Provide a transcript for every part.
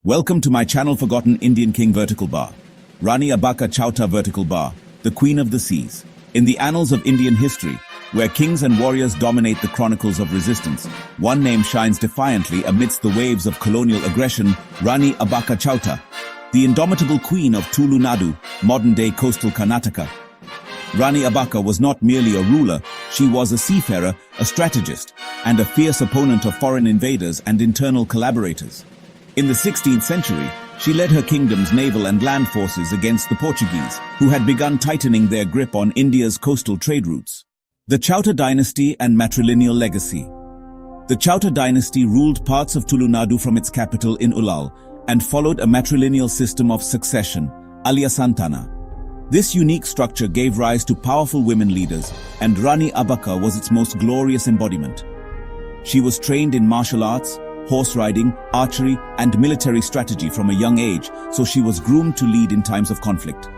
Welcome to my channel Forgotten Indian King Vertical Bar. Rani Abbakka Chowta Vertical Bar, the Queen of the Seas. In the annals of Indian history, where kings and warriors dominate the chronicles of resistance, one name shines defiantly amidst the waves of colonial aggression, Rani Abbakka Chowta, the indomitable queen of Tulu Nadu, modern-day coastal Karnataka. Rani Abbakka was not merely a ruler, she was a seafarer, a strategist, and a fierce opponent of foreign invaders and internal collaborators. In the 16th century, she led her kingdom's naval and land forces against the Portuguese, who had begun tightening their grip on India's coastal trade routes. The Chowta dynasty and matrilineal legacy. The Chowta dynasty ruled parts of Tulu Nadu from its capital in Ullal and followed a matrilineal system of succession, Santana. This unique structure gave rise to powerful women leaders, and Rani Abbakka was its most glorious embodiment. She was trained in martial arts, horse riding, archery, and military strategy from a young age, so she was groomed to lead in times of conflict.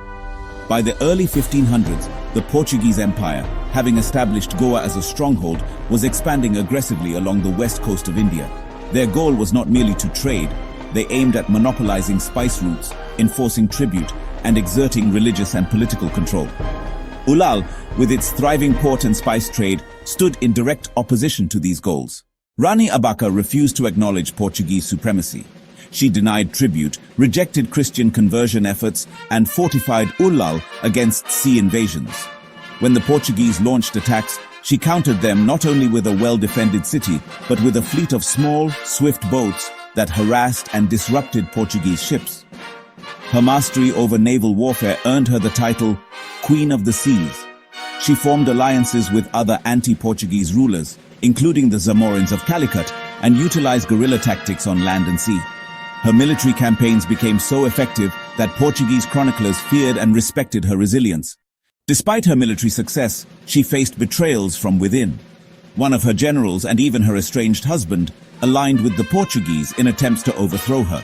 By the early 1500s, the Portuguese Empire, having established Goa as a stronghold, was expanding aggressively along the west coast of India. Their goal was not merely to trade, they aimed at monopolizing spice routes, enforcing tribute, and exerting religious and political control. Ullal, with its thriving port and spice trade, stood in direct opposition to these goals. Rani Abbakka refused to acknowledge Portuguese supremacy. She denied tribute, rejected Christian conversion efforts, and fortified Ullal against sea invasions. When the Portuguese launched attacks, she countered them not only with a well-defended city, but with a fleet of small, swift boats that harassed and disrupted Portuguese ships. Her mastery over naval warfare earned her the title Queen of the Seas. She formed alliances with other anti-Portuguese rulers, including the Zamorans of Calicut, and utilized guerrilla tactics on land and sea. Her military campaigns became so effective that Portuguese chroniclers feared and respected her resilience. Despite her military success, she faced betrayals from within. One of her generals and even her estranged husband aligned with the Portuguese in attempts to overthrow her.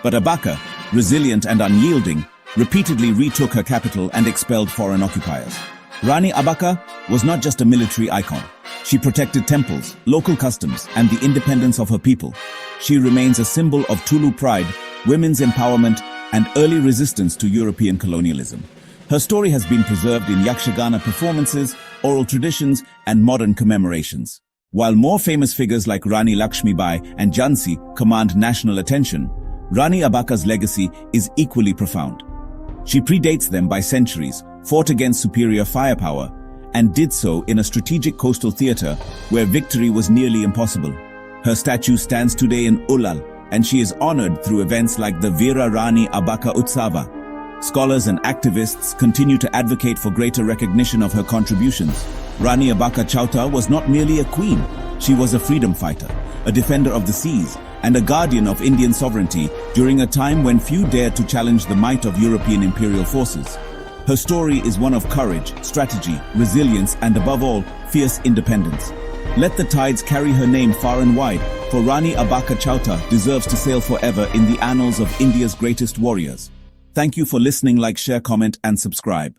But Abbakka, resilient and unyielding, repeatedly retook her capital and expelled foreign occupiers. Rani Abbakka was not just a military icon. She protected temples, local customs, and the independence of her people. She remains a symbol of Tulu pride, women's empowerment, and early resistance to European colonialism. Her story has been preserved in Yakshagana performances, oral traditions, and modern commemorations. While more famous figures like Rani Lakshmibai and Jhansi command national attention, Rani Abbakka's legacy is equally profound. She predates them by centuries, fought against superior firepower, and did so in a strategic coastal theater where victory was nearly impossible. Her statue stands today in Ullal, and she is honored through events like the Veera Rani Abbakka Utsava. Scholars and activists continue to advocate for greater recognition of her contributions. Rani Abbakka Chowta was not merely a queen, she was a freedom fighter, a defender of the seas, and a guardian of Indian sovereignty during a time when few dared to challenge the might of European imperial forces. Her story is one of courage, strategy, resilience, and above all, fierce independence. Let the tides carry her name far and wide, for Rani Abbakka Chowta deserves to sail forever in the annals of India's greatest warriors. Thank you for listening. Like, share, comment, and subscribe.